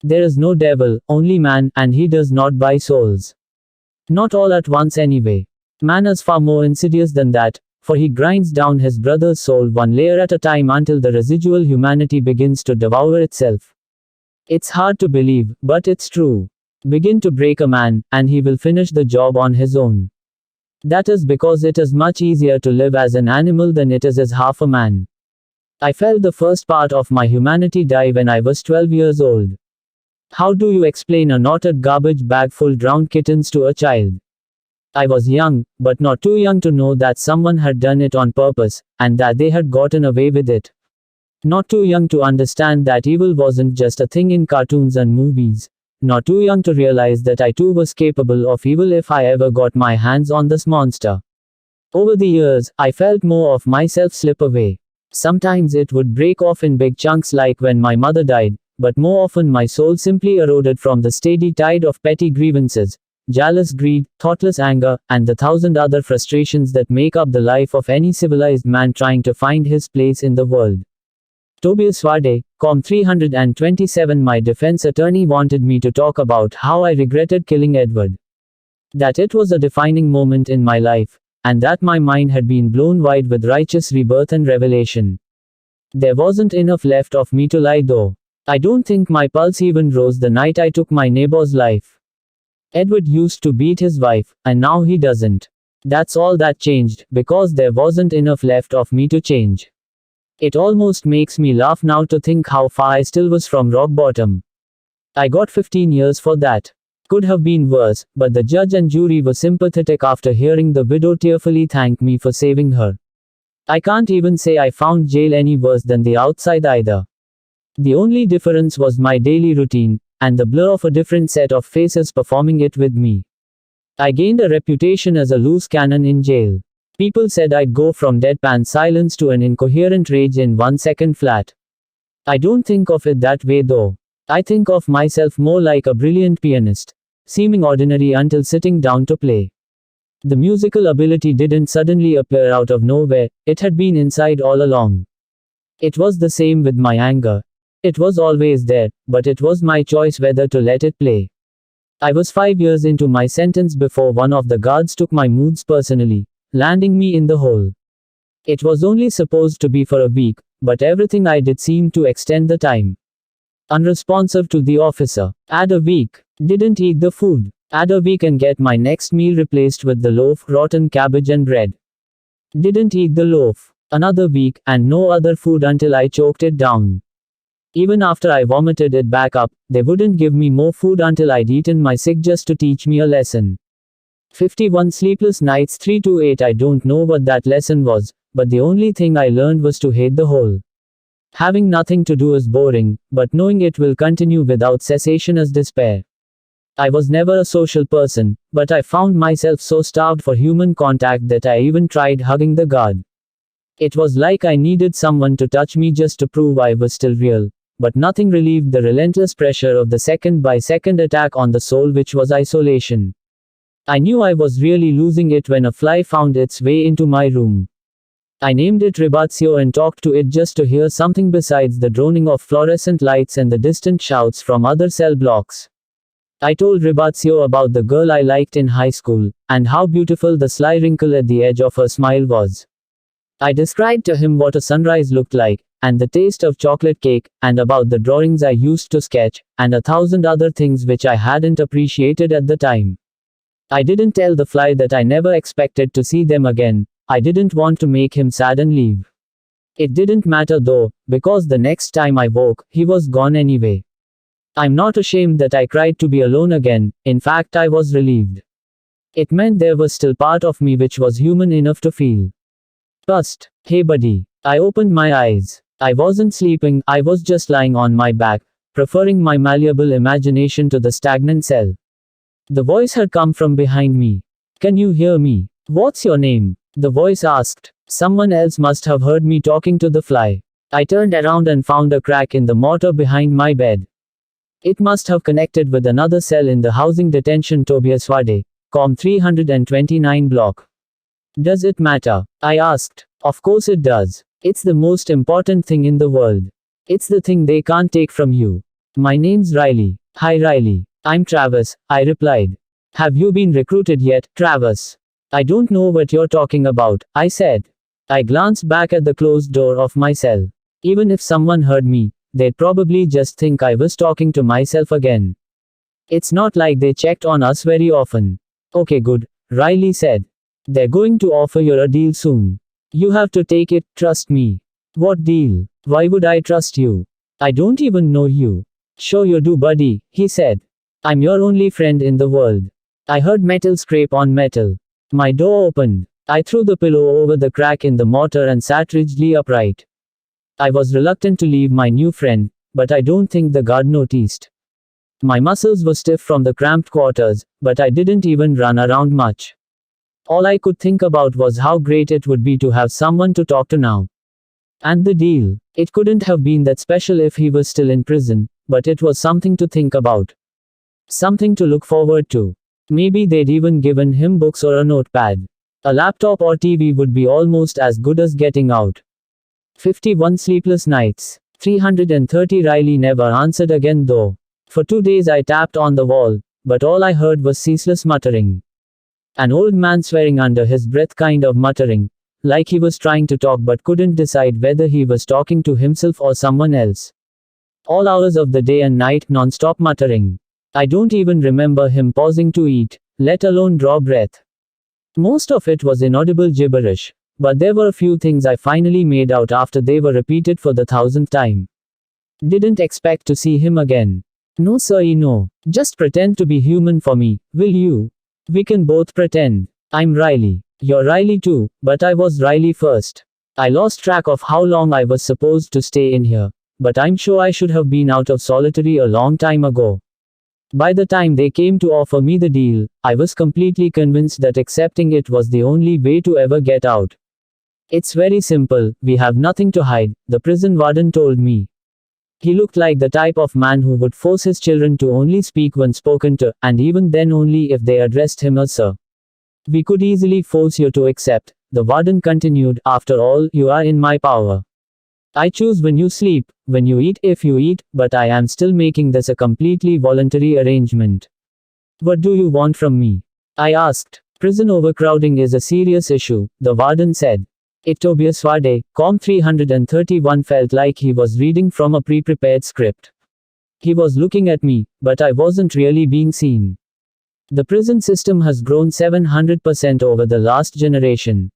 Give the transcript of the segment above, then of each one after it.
There is no devil, only man, and he does not buy souls. Not all at once anyway. Man is far more insidious than that, for he grinds down his brother's soul one layer at a time until the residual humanity begins to devour itself. It's hard to believe, but it's true. Begin to break a man, and he will finish the job on his own. That is because it is much easier to live as an animal than it is as half a man. I felt the first part of my humanity die when I was 12 years old. How do you explain a knotted garbage bag full drowned kittens to a child? I was young, but not too young to know that someone had done it on purpose, and that they had gotten away with it. Not too young to understand that evil wasn't just a thing in cartoons and movies. Not too young to realize that I too was capable of evil if I ever got my hands on this monster. Over the years, I felt more of myself slip away. Sometimes it would break off in big chunks like when my mother died, but more often my soul simply eroded from the steady tide of petty grievances, jealous greed, thoughtless anger, and the thousand other frustrations that make up the life of any civilized man trying to find his place in the world. Tobias Wade, Com 327. My defense attorney wanted me to talk about how I regretted killing Edward. That it was a defining moment in my life, and that my mind had been blown wide with righteous rebirth and revelation. There wasn't enough left of me to lie though. I don't think my pulse even rose the night I took my neighbor's life. Edward used to beat his wife, and now he doesn't. That's all that changed, because there wasn't enough left of me to change. It almost makes me laugh now to think how far I still was from rock bottom. I got 15 years for that. Could have been worse, but the judge and jury were sympathetic after hearing the widow tearfully thank me for saving her. I can't even say I found jail any worse than the outside either. The only difference was my daily routine, and the blur of a different set of faces performing it with me. I gained a reputation as a loose cannon in jail. People said I'd go from deadpan silence to an incoherent rage in 1 second flat. I don't think of it that way though. I think of myself more like a brilliant pianist, seeming ordinary until sitting down to play. The musical ability didn't suddenly appear out of nowhere, it had been inside all along. It was the same with my anger. It was always there, but it was my choice whether to let it play. I was 5 years into my sentence before one of the guards took my moods personally, landing me in the hole. It was only supposed to be for a week, but everything I did seemed to extend the time. Unresponsive to the officer. Add a week. Didn't eat the food. Add a week and get my next meal replaced with the loaf, rotten cabbage and bread. Didn't eat the loaf. Another week, and no other food until I choked it down. Even after I vomited it back up, they wouldn't give me more food until I'd eaten my sick just to teach me a lesson. 51 sleepless nights 3 to 8. I don't know what that lesson was, but the only thing I learned was to hate the whole. Having nothing to do is boring, but knowing it will continue without cessation is despair. I was never a social person, but I found myself so starved for human contact that I even tried hugging the guard. It was like I needed someone to touch me just to prove I was still real, but nothing relieved the relentless pressure of the second-by-second attack on the soul, which was isolation. I knew I was really losing it when a fly found its way into my room. I named it Ribatio and talked to it just to hear something besides the droning of fluorescent lights and the distant shouts from other cell blocks. I told Ribatio about the girl I liked in high school, and how beautiful the sly wrinkle at the edge of her smile was. I described to him what a sunrise looked like, and the taste of chocolate cake, and about the drawings I used to sketch, and 1,000 other things which I hadn't appreciated at the time. I didn't tell the fly that I never expected to see them again. I didn't want to make him sad and leave. It didn't matter though, because the next time I woke, he was gone anyway. I'm not ashamed that I cried to be alone again, in fact I was relieved. It meant there was still part of me which was human enough to feel. First, hey buddy. I opened my eyes. I wasn't sleeping, I was just lying on my back, preferring my malleable imagination to the stagnant cell. The voice had come from behind me. Can you hear me? What's your name? The voice asked. Someone else must have heard me talking to the fly. I turned around and found a crack in the mortar behind my bed. It must have connected with another cell in the housing detention Tobias Wade, Com 329 block. Does it matter? I asked. Of course it does. It's the most important thing in the world. It's the thing they can't take from you. My name's Riley. Hi Riley. I'm Travis, I replied. Have you been recruited yet, Travis? I don't know what you're talking about, I said. I glanced back at the closed door of my cell. Even if someone heard me, they'd probably just think I was talking to myself again. It's not like they checked on us very often. Okay, good, Riley said. They're going to offer you a deal soon. You have to take it, trust me. What deal? Why would I trust you? I don't even know you. Sure you do, buddy, he said. I'm your only friend in the world. I heard metal scrape on metal. My door opened. I threw the pillow over the crack in the mortar and sat rigidly upright. I was reluctant to leave my new friend, but I don't think the guard noticed. My muscles were stiff from the cramped quarters, but I didn't even run around much. All I could think about was how great it would be to have someone to talk to now. And the deal. It couldn't have been that special if he was still in prison, but it was something to think about. Something to look forward to. Maybe they'd even given him books or a notepad. A laptop or TV would be almost as good as getting out. 51 sleepless nights. 330. Riley never answered again though. For 2 days I tapped on the wall, but all I heard was ceaseless muttering. An old man swearing under his breath kind of muttering, like he was trying to talk but couldn't decide whether he was talking to himself or someone else. All hours of the day and night, non-stop muttering. I don't even remember him pausing to eat, let alone draw breath. Most of it was inaudible gibberish, but there were a few things I finally made out after they were repeated for the 1,000th time. Didn't expect to see him again. No sir, no. Just pretend to be human for me, will you? We can both pretend. I'm Riley. You're Riley too, but I was Riley first. I lost track of how long I was supposed to stay in here, but I'm sure I should have been out of solitary a long time ago. By the time they came to offer me the deal, I was completely convinced that accepting it was the only way to ever get out. It's very simple, we have nothing to hide, the prison warden told me. He looked like the type of man who would force his children to only speak when spoken to, and even then only if they addressed him as sir. We could easily force you to accept, the warden continued, after all, you are in my power. I choose when you sleep, when you eat, if you eat, but I am still making this a completely voluntary arrangement. What do you want from me? I asked. Prison overcrowding is a serious issue, the warden said. Tobias Wade, Com 331 felt like he was reading from a pre-prepared script. He was looking at me, but I wasn't really being seen. The prison system has grown 700% over the last generation.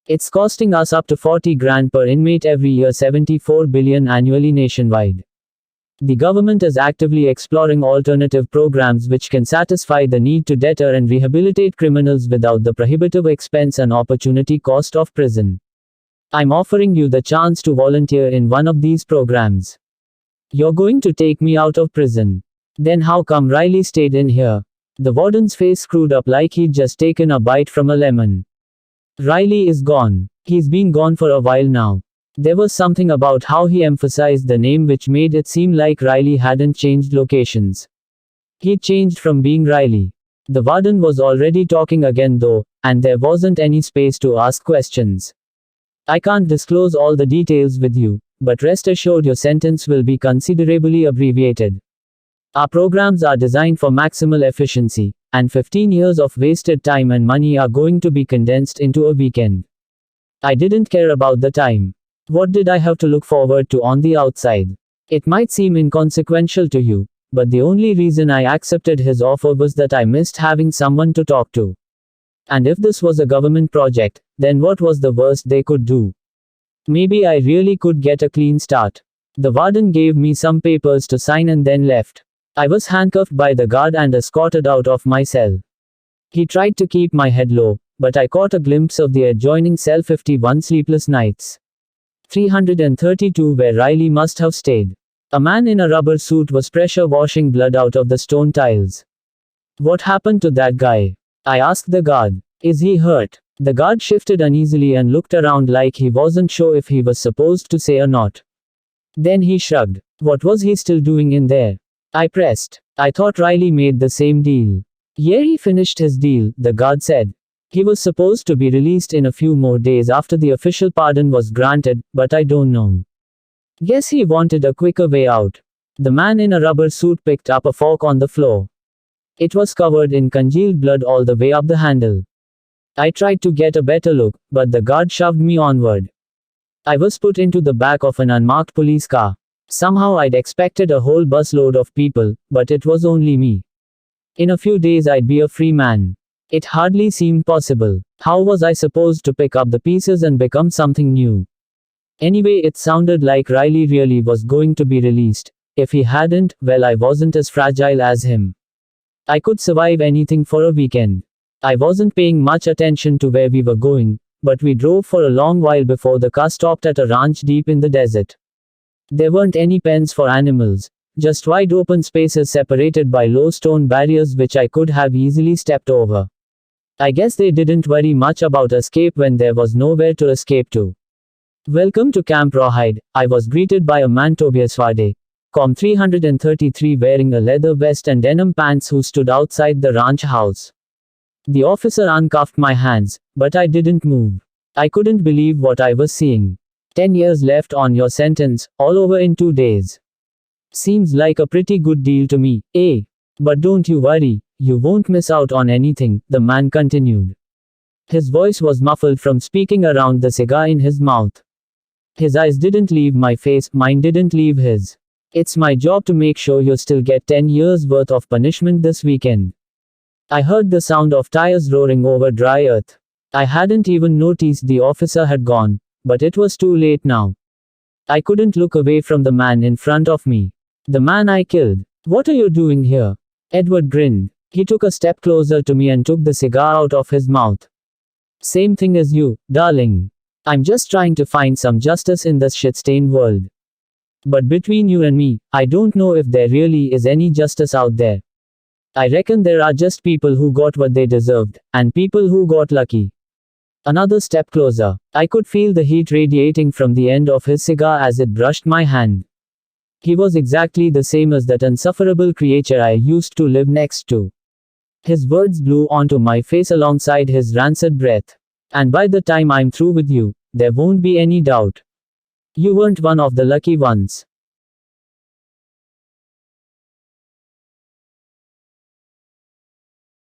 It's costing us up to 40 grand per inmate every year, 74 billion annually nationwide. The government is actively exploring alternative programs which can satisfy the need to deter and rehabilitate criminals without the prohibitive expense and opportunity cost of prison. I'm offering you the chance to volunteer in one of these programs. You're going to take me out of prison. Then how come Riley stayed in here? The warden's face screwed up like he'd just taken a bite from a lemon. Riley is gone. He's been gone for a while now. There was something about how he emphasized the name which made it seem like Riley hadn't changed locations. He'd changed from being Riley. The warden was already talking again though, and there wasn't any space to ask questions. I can't disclose all the details with you, but rest assured your sentence will be considerably abbreviated. Our programs are designed for maximal efficiency, and 15 years of wasted time and money are going to be condensed into a weekend. I didn't care about the time. What did I have to look forward to on the outside? It might seem inconsequential to you, but the only reason I accepted his offer was that I missed having someone to talk to. And if this was a government project, then what was the worst they could do? Maybe I really could get a clean start. The warden gave me some papers to sign and then left. I was handcuffed by the guard and escorted out of my cell. He tried to keep my head low, but I caught a glimpse of the adjoining cell. 51 sleepless nights. 332 where Riley must have stayed. A man in a rubber suit was pressure washing blood out of the stone tiles. What happened to that guy? I asked the guard. Is he hurt? The guard shifted uneasily and looked around like he wasn't sure if he was supposed to say or not. Then he shrugged. What was he still doing in there? I pressed. I thought Riley made the same deal. Yeah, he finished his deal, the guard said. He was supposed to be released in a few more days after the official pardon was granted, but I don't know. Guess he wanted a quicker way out. The man in a rubber suit picked up a fork on the floor. It was covered in congealed blood all the way up the handle. I tried to get a better look, but the guard shoved me onward. I was put into the back of an unmarked police car. Somehow I'd expected a whole busload of people, but it was only me. In a few days I'd be a free man. It hardly seemed possible. How was I supposed to pick up the pieces and become something new? Anyway, it sounded like Riley really was going to be released. If he hadn't, well, I wasn't as fragile as him. I could survive anything for a weekend. I wasn't paying much attention to where we were going, but we drove for a long while before the car stopped at a ranch deep in the desert. There weren't any pens for animals, just wide open spaces separated by low stone barriers which I could have easily stepped over. I guess they didn't worry much about escape when there was nowhere to escape to. Welcome to Camp Rawhide, I was greeted by a man Tobias Varde, Com 333, wearing a leather vest and denim pants, who stood outside the ranch house. The officer uncuffed my hands, but I didn't move. I couldn't believe what I was seeing. 10 years left on your sentence, all over in 2 days. Seems like a pretty good deal to me, eh? But don't you worry, you won't miss out on anything, the man continued. His voice was muffled from speaking around the cigar in his mouth. His eyes didn't leave my face, mine didn't leave his. It's my job to make sure you still get 10 years worth of punishment this weekend. I heard the sound of tires roaring over dry earth. I hadn't even noticed the officer had gone, but it was too late now. I couldn't look away from the man in front of me. The man I killed. What are you doing here? Edward grinned. He took a step closer to me and took the cigar out of his mouth. Same thing as you, darling. I'm just trying to find some justice in this shit-stained world. But between you and me, I don't know if there really is any justice out there. I reckon there are just people who got what they deserved, and people who got lucky. Another step closer. I could feel the heat radiating from the end of his cigar as it brushed my hand. He was exactly the same as that insufferable creature I used to live next to. His words blew onto my face alongside his rancid breath. And by the time I'm through with you, there won't be any doubt. You weren't one of the lucky ones.